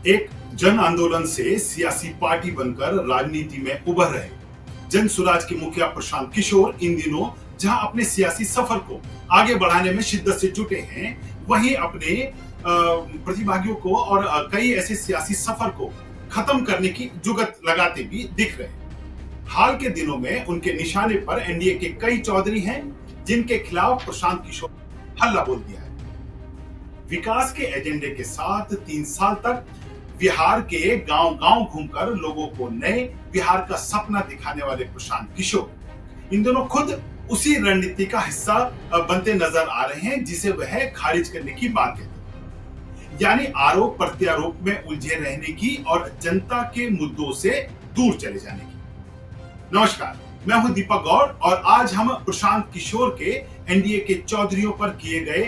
एक जन आंदोलन से सियासी पार्टी बनकर राजनीति में उभर रहे जन सुराज के मुखिया प्रशांत किशोर इन दिनों जहां अपने सियासी सफर को आगे बढ़ाने में शिद्दत से जुटे हैं, वहीं अपने प्रतिभागियों को और कई ऐसे सियासी सफर को खत्म करने की जुगत लगाते भी दिख रहे हैं। हाल के दिनों में उनके निशाने पर एनडीए के कई चौधरी हैं, जिनके खिलाफ प्रशांत किशोर हल्ला बोल दिया है। विकास के एजेंडे के साथ 3 साल तक बिहार के गांव-गांव घूमकर लोगों को नए बिहार का सपना दिखाने वाले प्रशांत किशोर इन दोनों खुद उसी रणनीति का हिस्सा बनते नजर आ रहे हैं, जिसे वह खारिज करने की बात कहते हैं, यानी आरोप प्रत्यारोप में उलझे रहने की और जनता के मुद्दों से दूर चले जाने की। नमस्कार, मैं हूं दीपक गौड़ और आज हम प्रशांत किशोर के एनडीए के चौधरियों पर किए गए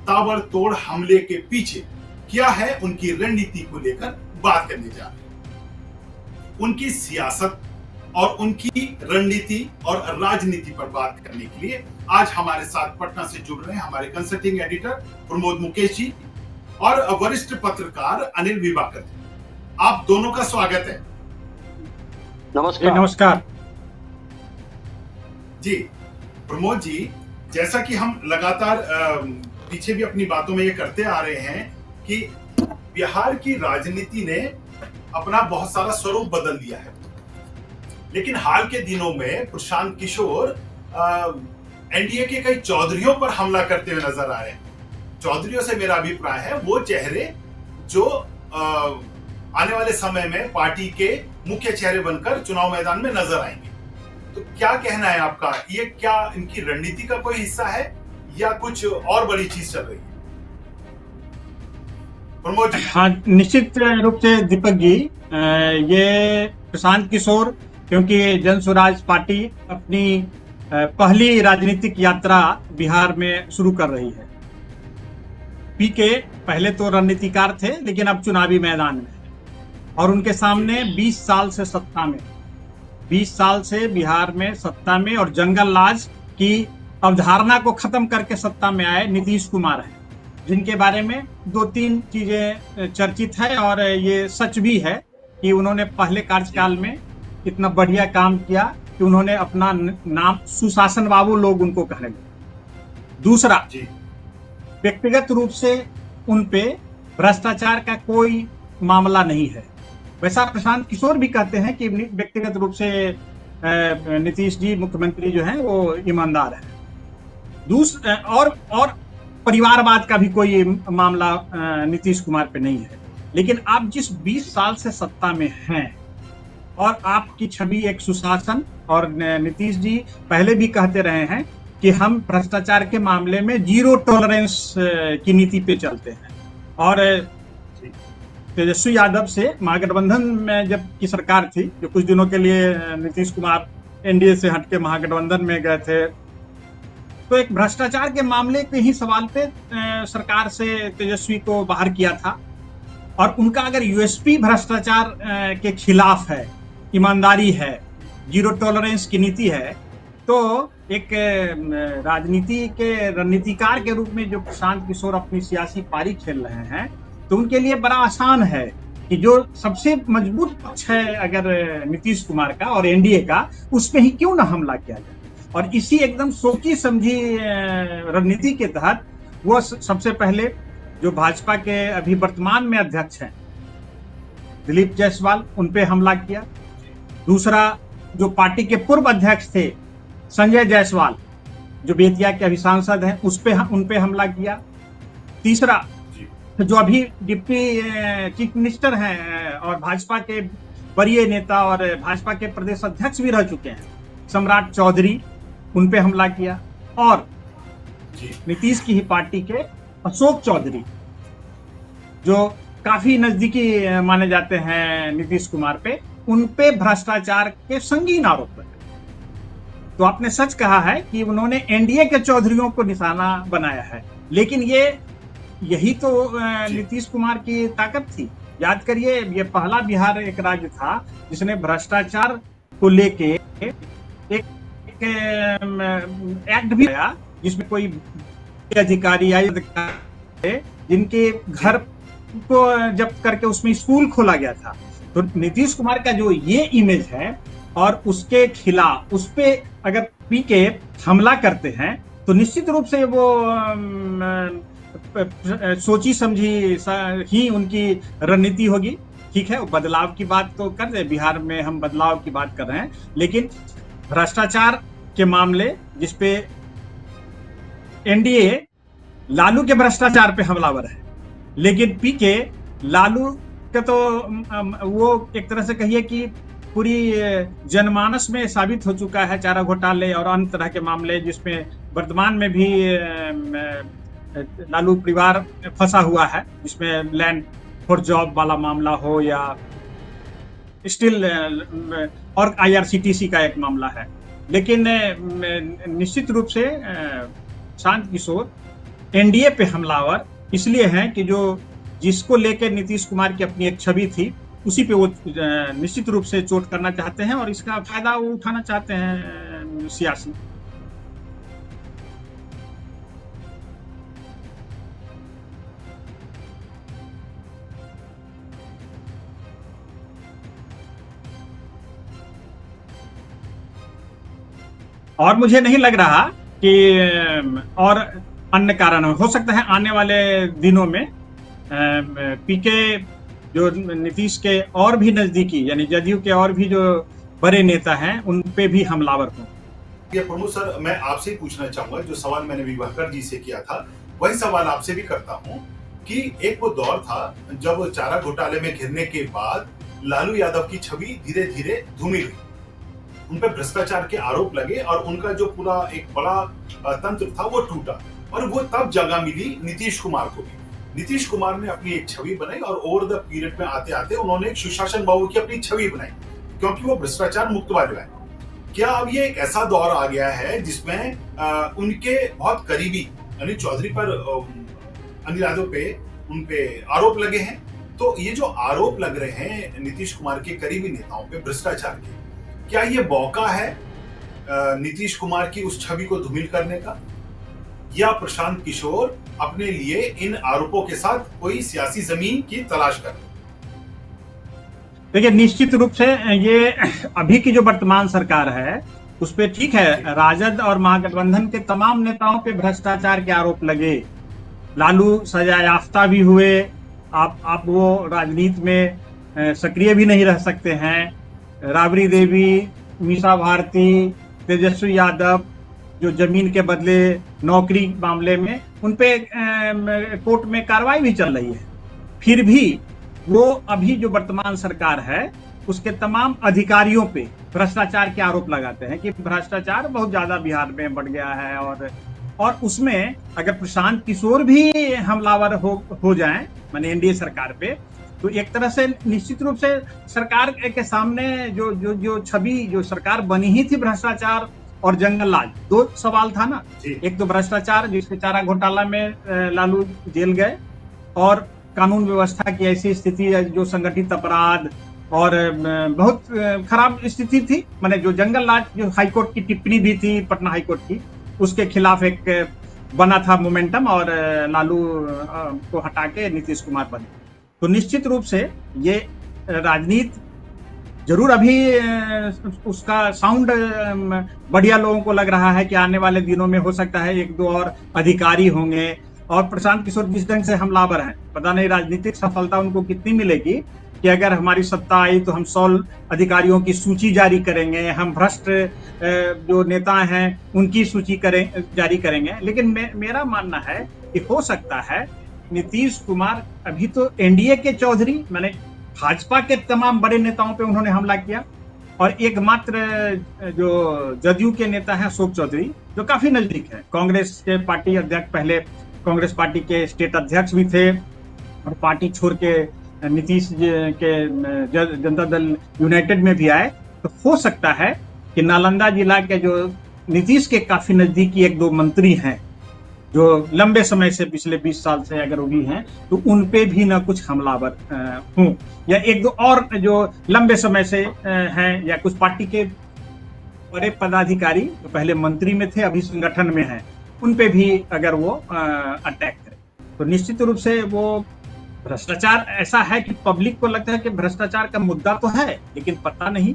ताबड़तोड़ हमले के पीछे क्या है उनकी रणनीति को लेकर बात करने जा रहे हैं। उनकी सियासत और उनकी रणनीति और राजनीति पर बात करने के लिए आज हमारे साथ पटना से जुड़ रहे हैं हमारे कंसल्टिंग एडिटर प्रमोद मुकेश जी और वरिष्ठ पत्रकार अनिल विवाकर। आप दोनों का स्वागत है। नमस्कार। नमस्कार जी प्रमोद जी, जैसा कि हम लगातार पीछे भी अपनी बातों में ये करते आ रहे हैं कि बिहार की राजनीति ने अपना बहुत सारा स्वरूप बदल दिया है, लेकिन हाल के दिनों में प्रशांत किशोर एनडीए के कई चौधरियों पर हमला करते हुए नजर आ रहे हैं। चौधरियों से मेरा अभिप्राय है वो चेहरे जो आने वाले समय में पार्टी के मुख्य चेहरे बनकर चुनाव मैदान में नजर आएंगे। तो क्या कहना है आपका, ये क्या इनकी रणनीति का कोई हिस्सा है या कुछ और बड़ी चीज चल रही है? प्रमोद जी। हाँ, निश्चित रूप से दीपक जी, ये प्रशांत किशोर क्योंकि जन स्वराज पार्टी अपनी पहली राजनीतिक यात्रा बिहार में शुरू कर रही है। पीके पहले तो रणनीतिकार थे, लेकिन अब चुनावी मैदान में है और उनके सामने 20 साल से सत्ता में 20 साल से बिहार में सत्ता में और जंगल राज की अवधारणा को खत्म करके सत्ता में आए नीतीश कुमार हैं, जिनके बारे में 2-3 चीजें चर्चित है और ये सच भी है कि उन्होंने पहले कार्यकाल में इतना बढ़िया काम किया कि उन्होंने अपना नाम सुशासन बाबू लोग उनको कहने लगे। दूसरा, व्यक्तिगत रूप से उन पे भ्रष्टाचार का कोई मामला नहीं है। वैसा प्रशांत किशोर भी कहते हैं कि व्यक्तिगत रूप से नीतीश जी मुख्यमंत्री जो हैं वो ईमानदार है। और परिवारवाद का भी कोई मामला नीतीश कुमार पे नहीं है। लेकिन आप जिस 20 साल से सत्ता में हैं और आपकी छवि एक सुशासन, और नीतीश जी पहले भी कहते रहे हैं कि हम भ्रष्टाचार के मामले में 0 टॉलरेंस की नीति पे चलते हैं। और तेजस्वी यादव से महागठबंधन में जब की सरकार थी, जो कुछ दिनों के लिए नीतीश कुमार एनडीए से हटके महागठबंधन में गए थे, तो एक भ्रष्टाचार के मामले के ही सवाल पे सरकार से तेजस्वी को बाहर किया था। और उनका अगर यूएसपी भ्रष्टाचार के खिलाफ है, ईमानदारी है, 0 टॉलरेंस की नीति है, तो एक राजनीति के रणनीतिकार के रूप में जो प्रशांत किशोर अपनी सियासी पारी खेल रहे हैं, तो उनके लिए बड़ा आसान है कि जो सबसे मजबूत पक्ष है अगर नीतीश कुमार का और एनडीए का, उस पे ही क्यों ना हमला किया जाए। और इसी एकदम सोची समझी रणनीति के तहत वो सबसे पहले जो भाजपा के अभी वर्तमान में अध्यक्ष हैं दिलीप जायसवाल, उन पे हमला किया। दूसरा, जो पार्टी के पूर्व अध्यक्ष थे संजय जायसवाल, जो बेतिया के अभी सांसद हैं, उन पे हमला किया। तीसरा, जो अभी डिप्टी चीफ मिनिस्टर हैं और भाजपा के वरीय नेता और भाजपा के प्रदेश अध्यक्ष भी रह चुके हैं, सम्राट चौधरी, उन पे हमला किया। और नीतीश की ही पार्टी के अशोक चौधरी, जो काफी नजदीकी माने जाते हैं नीतीश कुमार पे, उन पे भ्रष्टाचार के संगीन आरोप लगे। तो आपने सच कहा है कि उन्होंने एनडीए के चौधरियों को निशाना बनाया है, लेकिन यही तो नीतीश कुमार की ताकत थी। याद करिए, ये पहला बिहार एक राज्य था जिसने भ्रष्टाचार को लेके एक एक्ट भी आया, जिसमें कोई अधिकारी जिनके घर को जब्त करके उसमें स्कूल खोला गया था। तो नीतीश कुमार का जो ये इमेज है और उसके खिलाफ उस पे अगर पीके हमला करते हैं तो निश्चित रूप से वो सोची समझी ही उनकी रणनीति होगी। ठीक है, बदलाव की बात तो कर रहे, बिहार में हम बदलाव की बात कर रहे हैं, लेकिन भ्रष्टाचार के मामले जिसपे एनडीए लालू के भ्रष्टाचार पे हमलावर है, लेकिन पीके लालू का तो वो एक तरह से कहिए कि पूरी जनमानस में साबित हो चुका है, चारा घोटाले और अन्य तरह के मामले जिसमें वर्तमान में भी लालू परिवार फंसा हुआ है, जिसमें लैंड फॉर जॉब वाला मामला हो या स्टिल और आईआरसीटीसी का एक मामला है। लेकिन निश्चित रूप से शांत किशोर एनडीए पे हमलावर इसलिए हैं कि जो जिसको लेकर नीतीश कुमार की अपनी एक छवि थी उसी पे वो निश्चित रूप से चोट करना चाहते हैं और इसका फायदा वो उठाना चाहते हैं सियासी। और मुझे नहीं लग रहा कि और अन्य कारण हो सकता है आने वाले दिनों में पीके जो नीतीश के और भी नजदीकी यानी जदयू के और भी जो बड़े नेता हैं उन पे भी हमलावर हों। ये प्रमोद सर, मैं आपसे ही पूछना चाहूंगा, जो सवाल मैंने विभाकर जी से किया था वही सवाल आपसे भी करता हूं कि एक वो दौर था जब चारा घोटाले में घिरने के बाद लालू यादव की छवि धीरे धीरे धूमिल हुई, उन पर भ्रष्टाचार के आरोप लगे और उनका जो पूरा एक बड़ा तंत्र था वो टूटा, और वो तब जगह मिली नीतीश कुमार को भी। नीतीश कुमार ने अपनी एक छवि बनाई और ओवर द पीरियड में आते आते उन्होंने एक सुशासन बाबू की अपनी छवि बनाई, क्योंकि वो भ्रष्टाचार मुक्त वाले हैं। क्या अब ये एक ऐसा दौर आ गया है जिसमें उनके बहुत करीबी यानी चौधरी पर अनिल यादव पे उन पे आरोप लगे हैं, तो ये जो आरोप लग रहे हैं नीतीश कुमार के करीबी नेताओं पे भ्रष्टाचार के, क्या ये मौका है नीतीश कुमार की उस छवि को धूमिल करने का, या प्रशांत किशोर अपने लिए इन आरोपों के साथ कोई सियासी जमीन की तलाश कर रहे? देखिए, निश्चित रूप से ये अभी की जो वर्तमान सरकार है उस पे ठीक है, राजद और महागठबंधन के तमाम नेताओं पे भ्रष्टाचार के आरोप लगे, लालू सजा याफ्ता भी हुए, आप वो राजनीति में सक्रिय भी नहीं रह सकते हैं, राबड़ी देवी, मीसा भारती, तेजस्वी यादव जो जमीन के बदले नौकरी मामले में उन पे कोर्ट में कार्रवाई भी चल रही है, फिर भी वो अभी जो वर्तमान सरकार है उसके तमाम अधिकारियों पे भ्रष्टाचार के आरोप लगाते हैं कि भ्रष्टाचार बहुत ज्यादा बिहार में बढ़ गया है, और उसमें अगर प्रशांत किशोर भी हमलावर हो जाएं माने एनडीए सरकार पे, तो एक तरह से निश्चित रूप से सरकार के सामने जो छवि जो सरकार बनी ही थी भ्रष्टाचार और जंगल राज, दो सवाल था ना, एक तो भ्रष्टाचार जिसके चारा घोटाला में लालू जेल गए, और कानून व्यवस्था की ऐसी स्थिति है जो संगठित अपराध और बहुत खराब स्थिति थी, माने जो जंगल राज जो हाईकोर्ट की टिप्पणी भी थी पटना हाईकोर्ट की, उसके खिलाफ एक बना था मोमेंटम और लालू को हटा के नीतीश कुमार बने। तो निश्चित रूप से ये राजनीति जरूर अभी उसका साउंड बढ़िया लोगों को लग रहा है कि आने वाले दिनों में हो सकता है एक दो और अधिकारी होंगे, और प्रशांत किशोर जिस ढंग से हमलावर हैं, पता नहीं राजनीतिक सफलता उनको कितनी मिलेगी कि अगर हमारी सत्ता आई तो हम 100 अधिकारियों की सूची जारी करेंगे, हम भ्रष्ट जो नेता हैं उनकी सूची जारी करेंगे। लेकिन मेरा मानना है कि हो सकता है नीतीश कुमार अभी तो एनडीए के चौधरी माने भाजपा के तमाम बड़े नेताओं पे उन्होंने हमला किया, और एकमात्र जो जदयू के नेता है अशोक चौधरी जो काफी नजदीक है, कांग्रेस के पार्टी अध्यक्ष, पहले कांग्रेस पार्टी के स्टेट अध्यक्ष भी थे और पार्टी छोड़ के नीतीश के जनता दल यूनाइटेड में भी आए। तो हो सकता है कि नालंदा जिला के जो नीतीश के काफी नजदीकी एक दो मंत्री हैं जो लंबे समय से पिछले 20 साल से अगर वो भी हैं तो उन पे भी ना कुछ हमलावर हों, या एक दो और जो लंबे समय से हैं, या कुछ पार्टी के बड़े पदाधिकारी जो पहले मंत्री में थे अभी संगठन में हैं, उन पे भी अगर वो अटैक करें तो निश्चित रूप से वो भ्रष्टाचार ऐसा है कि पब्लिक को लगता है कि भ्रष्टाचार का मुद्दा तो है, लेकिन पता नहीं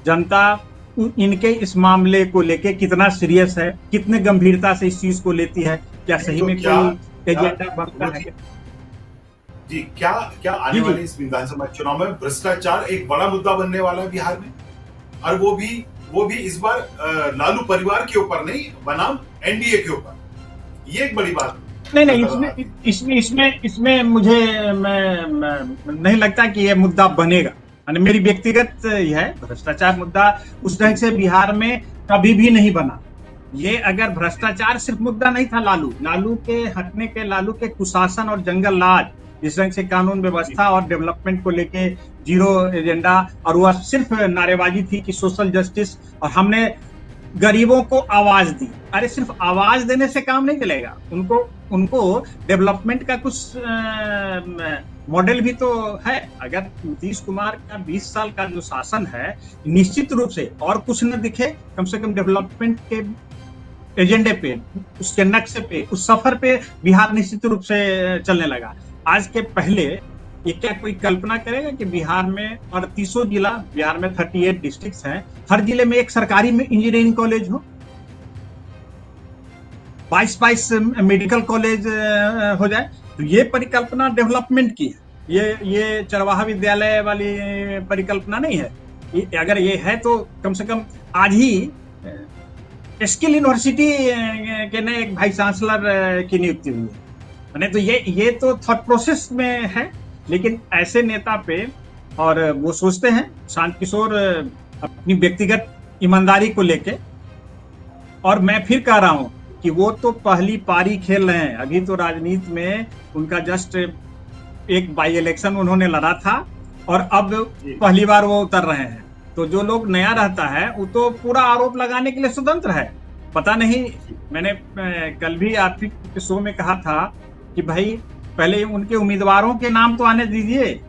जनता इनके इस मामले को लेके कितना सीरियस है, कितने गंभीरता से इस चीज को लेती है, क्या सही तो में कोई एजेंडा बनता है? जी, क्या क्या आने वाले इस विधानसभा चुनाव में भ्रष्टाचार एक बड़ा मुद्दा बनने वाला है बिहार में, और वो भी इस बार लालू परिवार के ऊपर नहीं, बनाम एनडीए के ऊपर, ये एक बड़ी बात। नहीं, इसमें मुझे नहीं लगता कि ये मुद्दा बनेगा। मेरी व्यक्तिगत है, भ्रष्टाचार मुद्दा उस ढंग से बिहार में कभी भी नहीं बना। ये अगर भ्रष्टाचार सिर्फ मुद्दा नहीं था, लालू के हटने के, लालू के कुशासन और जंगल राज, जिस ढंग से कानून व्यवस्था और डेवलपमेंट को लेके जीरो एजेंडा, और वह सिर्फ नारेबाजी थी कि सोशल जस्टिस, और हमने गरीबों को आवाज दी। अरे सिर्फ आवाज देने से काम नहीं चलेगा, उनको डेवलपमेंट का कुछ मॉडल भी तो है। अगर नीतीश कुमार का 20 साल का जो शासन है, निश्चित रूप से और कुछ न दिखे, कम से कम डेवलपमेंट के एजेंडे पे, उसके नक्शे पे, उस सफर पे बिहार निश्चित रूप से चलने लगा। आज के पहले ये क्या कोई कल्पना करेगा कि बिहार में 38 जिला, बिहार में 38 डिस्ट्रिक्ट्स हैं, हर जिले में एक सरकारी इंजीनियरिंग कॉलेज हो, 22 मेडिकल कॉलेज हो जाए? तो ये परिकल्पना डेवलपमेंट की है, ये चरवाहा विद्यालय वाली परिकल्पना नहीं है। अगर ये है तो कम से कम आज ही स्किल यूनिवर्सिटी के नए एक वाइस चांसलर की नियुक्ति हुई है। मैंने तो ये तो थॉट प्रोसेस में है, लेकिन ऐसे नेता पे, और वो सोचते हैं, शांत किशोर अपनी व्यक्तिगत ईमानदारी को लेके, और मैं फिर कह रहा हूं कि वो तो पहली पारी खेल रहे हैं। अभी तो राजनीति में उनका जस्ट एक बाई इलेक्शन उन्होंने लड़ा था, और अब पहली बार वो उतर रहे हैं। तो जो लोग नया रहता है वो तो पूरा आरोप लगाने के लिए स्वतंत्र है। पता नहीं, मैंने कल भी आपके शो में कहा था कि भाई पहले उनके उम्मीदवारों के नाम तो आने दीजिए।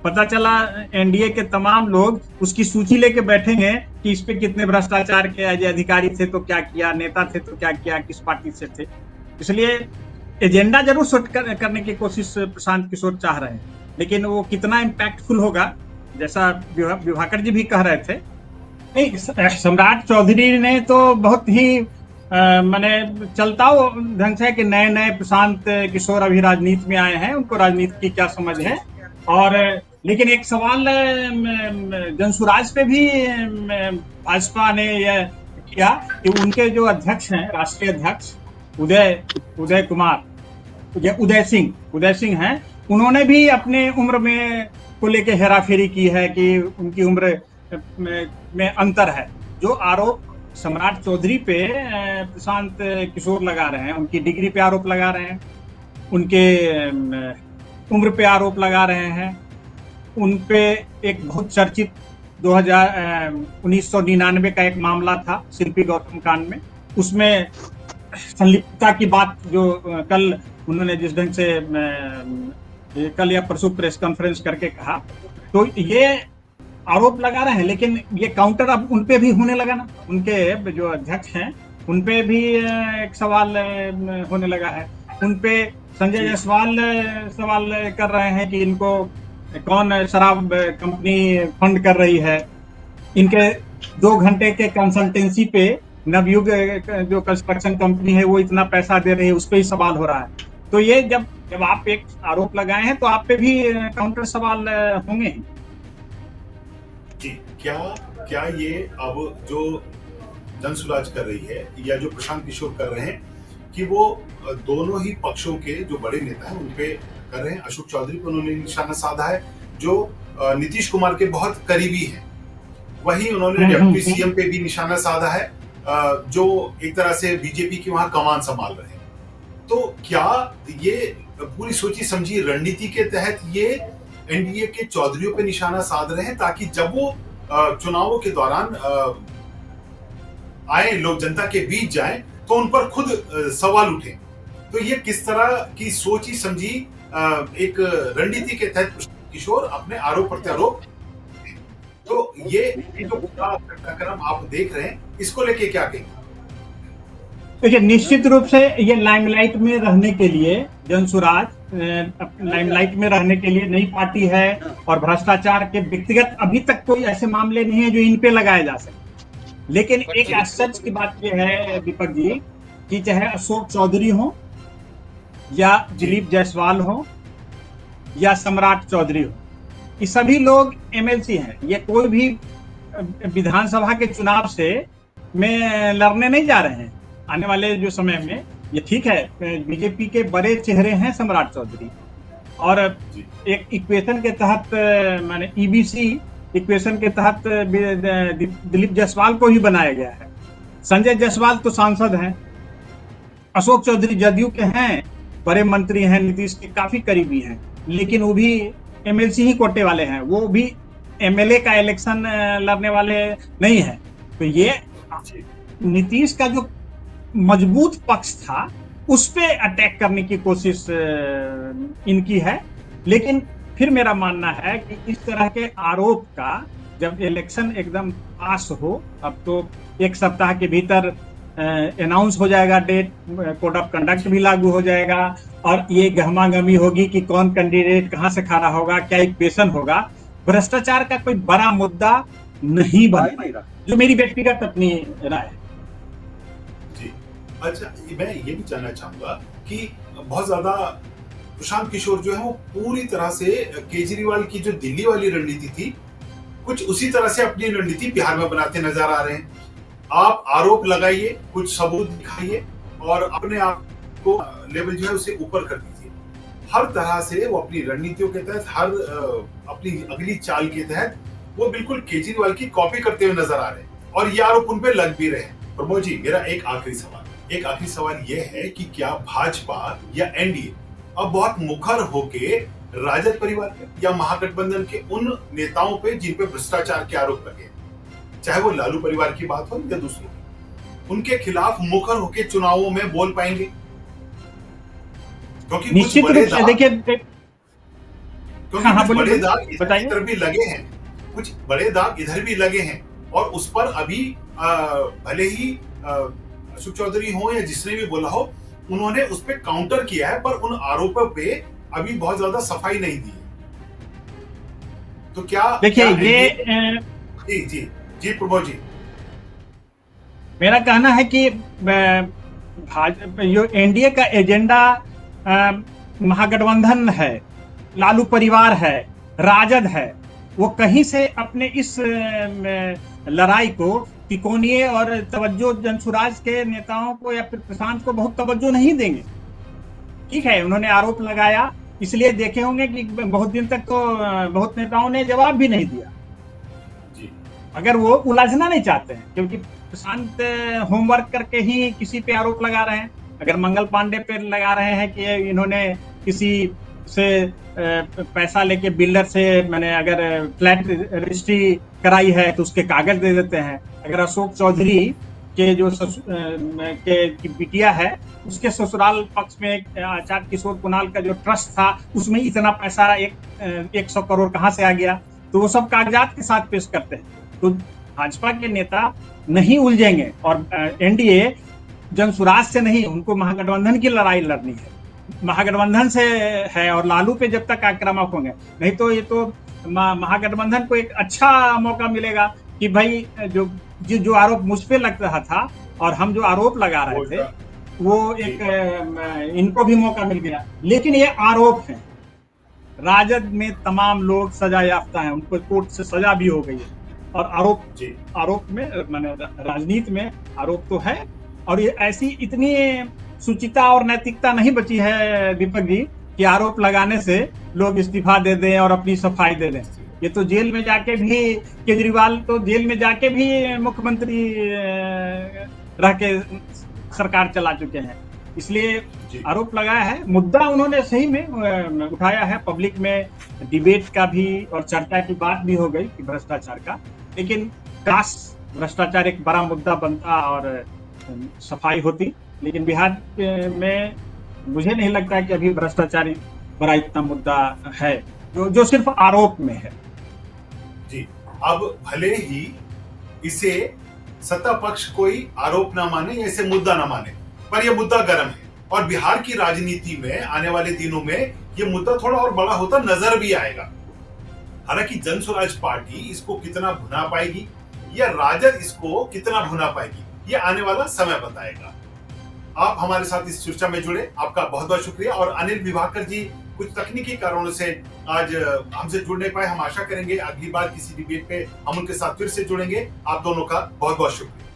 पता चला एनडीए के तमाम लोग उसकी सूची लेके बैठेंगे कि इस पे कितने भ्रष्टाचार के अधिकारी थे तो क्या किया, नेता थे तो क्या किया, किस पार्टी से थे। इसलिए एजेंडा जरूर सेट करने की कोशिश प्रशांत किशोर चाह रहे हैं, लेकिन वो कितना इम्पैक्टफुल होगा, जैसा विभाकर जी भी कह रहे थे। नहीं, सम्राट चौधरी ने तो बहुत ही मैंने चलता हो ढंग से कि नए प्रशांत किशोर अभी राजनीति में आए हैं, उनको राजनीति की क्या समझ है। और लेकिन एक सवाल जनसुराज पे भी भाजपा ने यह किया कि उनके जो अध्यक्ष हैं, राष्ट्रीय अध्यक्ष उदय सिंह हैं, उन्होंने भी अपने उम्र में को लेके हेराफेरी की है कि उनकी उम्र में अंतर है। जो आरोप सम्राट चौधरी पे प्रशांत किशोर लगा रहे हैं, उनकी डिग्री पे आरोप लगा रहे हैं, उनके उम्र पे आरोप लगा रहे हैं। उन पे एक बहुत चर्चित 1999 का एक मामला था शिल्पी गौतम कांड में, उसमें संलिप्तता की बात जो कल उन्होंने जिस ढंग से कल या परसों प्रेस कॉन्फ्रेंस करके कहा, तो ये आरोप लगा रहे हैं। लेकिन ये काउंटर अब उनपे भी होने लगा ना, उनके जो अध्यक्ष हैं उनपे भी एक सवाल होने लगा है। उनपे संजय जायसवाल सवाल कर रहे हैं कि इनको कौन शराब कंपनी फंड कर रही है। इनके 2 घंटे के कंसल्टेंसी पे नवयुग जो कंस्ट्रक्शन कंपनी है वो इतना पैसा दे रही है, उस पर ही सवाल हो रहा है। तो ये जब आप एक आरोप लगाए हैं तो आप पे भी काउंटर सवाल होंगे। क्या ये अब जो जनसुराज कर रही है या जो प्रशांत किशोर कर रहे हैं कि वो दोनों ही पक्षों के जो बड़े नेता हैं उनपे कर रहे हैं? अशोक चौधरी पर उन्होंने निशाना साधा है जो नीतीश कुमार के बहुत करीबी हैं। वहीं उन्होंने डिप्टी सीएम पे भी निशाना साधा है जो एक तरह से बीजेपी की वहां कमान संभाल रहे हैं। तो क्या ये पूरी सोची समझी रणनीति के तहत ये एनडीए के चौधरियों पे निशाना साध रहे हैं ताकि जब वो चुनावों के दौरान आए, लोग जनता के बीच जाएं, तो उन पर खुद सवाल उठे? तो ये किस तरह की सोची समझी एक रणनीति के तहत किशोर अपने आरोप प्रत्यारोप, तो ये जो घटनाक्रम आप देख रहे हैं, इसको लेके क्या कहेंगे? देखिए, निश्चित रूप से ये लाइमलाइट में रहने के लिए जनसुराज लाइमलाइट में रहने के लिए नई पार्टी है, और भ्रष्टाचार के व्यक्तिगत अभी तक कोई ऐसे मामले नहीं है जो इन पे लगाए जा सके। लेकिन एक आश्चर्य की बात यह है दीपक जी कि चाहे अशोक चौधरी हो या दिलीप जायसवाल हो या सम्राट चौधरी हो, ये सभी लोग एमएलसी हैं। ये कोई भी विधानसभा के चुनाव से में लड़ने नहीं जा रहे हैं आने वाले जो समय में। ये ठीक है, बीजेपी के बड़े चेहरे हैं सम्राट चौधरी, और एक इक्वेशन के तहत माने ईबीसी इक्वेशन के तहत दिलीप जायसवाल को ही बनाया गया है। संजय जायसवाल तो सांसद हैं, अशोक चौधरी जदयू के हैं, बड़े मंत्री हैं, नीतीश के काफी करीबी हैं, लेकिन वो भी एमएलसी ही कोटे वाले हैं, वो भी एमएलए का इलेक्शन लड़ने वाले नहीं है। तो ये नीतीश का जो मजबूत पक्ष था उस पे अटैक करने की कोशिश इनकी है। लेकिन फिर मेरा मानना है कि इस तरह के आरोप का जब इलेक्शन एकदम पास हो, अब तो एक सप्ताह के भीतर अनाउंस हो जाएगा डेट, कोड ऑफ कंडक्ट भी लागू हो जाएगा, और ये गहमागहमी होगी कि कौन कैंडिडेट कहाँ से खड़ा होगा, क्या इक्वेशन होगा। भ्रष्टाचार का कोई बड़ा मुद्दा नहीं बन पाएगा, जो मेरी व्यक्तिगत अपनी राय है। जी अच्छा, मैं ये भी जानना चाहूंगा कि बहुत ज्यादा प्रशांत किशोर जो है वो पूरी तरह से केजरीवाल की जो दिल्ली वाली रणनीति थी, कुछ उसी तरह से अपनी रणनीति बिहार में बनाते नजर आ रहे हैं। आप आरोप लगाइए, कुछ सबूत दिखाइए और अपने आप को लेवल जो है उसे ऊपर कर दीजिए। हर तरह से वो अपनी रणनीतियों के तहत, हर अपनी अगली चाल के तहत वो बिल्कुल केजरीवाल की कॉपी करते हुए नजर आ रहे हैं, और ये आरोप उन पे लग भी रहे हैं। प्रमोद जी, मेरा एक आखिरी सवाल ये है कि क्या भाजपा या एनडीए अब बहुत मुखर होके राजद परिवार पे या महागठबंधन के उन नेताओं पे जिन पे भ्रष्टाचार के आरोप लगे, चाहे वो लालू परिवार की बात हो या दूसरों की, उनके खिलाफ मुखर होके चुनावों में बोल पाएंगे? क्योंकि निश्चित रूप से देखिए, बड़े दाग इधर भी लगे हैं, कुछ बड़े दाग इधर भी लगे हैं, और उस पर अभी भले ही अशोक चौधरी हो या जिसने भी बोला हो, उन्होंने उस पर काउंटर किया है, पर उन आरोपों पे अभी बहुत ज्यादा सफाई नहीं दी है। तो क्या देखिए ये जी प्रमोद जी, मेरा कहना है कि जो एनडीए का एजेंडा महागठबंधन है, लालू परिवार है, राजद है, वो कहीं से अपने इस लड़ाई को तिकोनिये और तवज्जो जनसुराज के नेताओं को या फिर प्रशांत को बहुत तवज्जो नहीं देंगे। ठीक है, उन्होंने आरोप लगाया, इसलिए देखे होंगे कि बहुत दिन तक तो बहुत नेताओं ने जवाब भी नहीं दिया जी। अगर वो उलझना नहीं चाहते हैं, क्योंकि प्रशांत होमवर्क करके ही किसी पे आरोप लगा रहे हैं। अगर मंगल पांडे पे लगा रहे हैं कि इन्होंने किसी से पैसा लेके बिल्डर से मैंने अगर फ्लैट रजिस्ट्री कराई है तो उसके कागज दे देते हैं। अगर अशोक चौधरी के जो की बिटिया है, उसके ससुराल पक्ष में आचार्य किशोर कुणाल का जो ट्रस्ट था, उसमें इतना पैसा 100 करोड़ कहाँ से आ गया, तो वो सब कागजात के साथ पेश करते हैं। तो भाजपा के नेता नहीं उलझेंगे, और एनडीए जनसुराज से नहीं, उनको महागठबंधन की लड़ाई लड़नी है, महागठबंधन से है, और लालू पे जब तक आक्रामक होंगे, नहीं तो ये तो महागठबंधन को एक अच्छा मौका मिलेगा कि भाई जो आरोप मुझ पे लग रहा था और हम जो आरोप लगा रहे थे, वो एक इनको भी मौका मिल गया। लेकिन ये आरोप है, राजद में तमाम लोग सजा याफ्ता हैं, उनको कोर्ट से सजा भी हो गई है, और आरोप में माने राजनीति में आरोप तो है, और ये ऐसी इतनी सुचिता और नैतिकता नहीं बची है दीपक जी कि आरोप लगाने से लोग इस्तीफा दे दें और अपनी सफाई दे दें। ये तो जेल में जाके भी, केजरीवाल तो जेल में जाके भी मुख्यमंत्री रह के सरकार चला चुके हैं, इसलिए आरोप लगाया है। मुद्दा उन्होंने सही में उठाया है, पब्लिक में डिबेट का भी और चर्चा की बात भी हो गई कि भ्रष्टाचार का, लेकिन काश भ्रष्टाचार एक बड़ा मुद्दा बनता और सफाई होती। लेकिन बिहार में मुझे नहीं लगता कि अभी भ्रष्टाचार बड़ा इतना मुद्दा है जो सिर्फ आरोप में है। जी, अब भले ही इसे सत्ता पक्ष कोई आरोप ना माने या इसे मुद्दा ना माने, पर यह मुद्दा गर्म है, और बिहार की राजनीति में आने वाले दिनों में ये मुद्दा थोड़ा और बड़ा होता नजर भी आएगा। हालांकि जन स्वराज पार्टी इसको कितना भुना पाएगी या राजद इसको कितना भुना पाएगी, ये आने वाला समय बताएगा। आप हमारे साथ इस चर्चा में जुड़े, आपका बहुत बहुत शुक्रिया। और अनिल विभाकर जी कुछ तकनीकी कारणों से आज हमसे जुड़ नहीं पाए। हम आशा करेंगे अगली बार किसी डिबेट पे हम उनके साथ फिर से जुड़ेंगे। आप दोनों का बहुत बहुत शुक्रिया।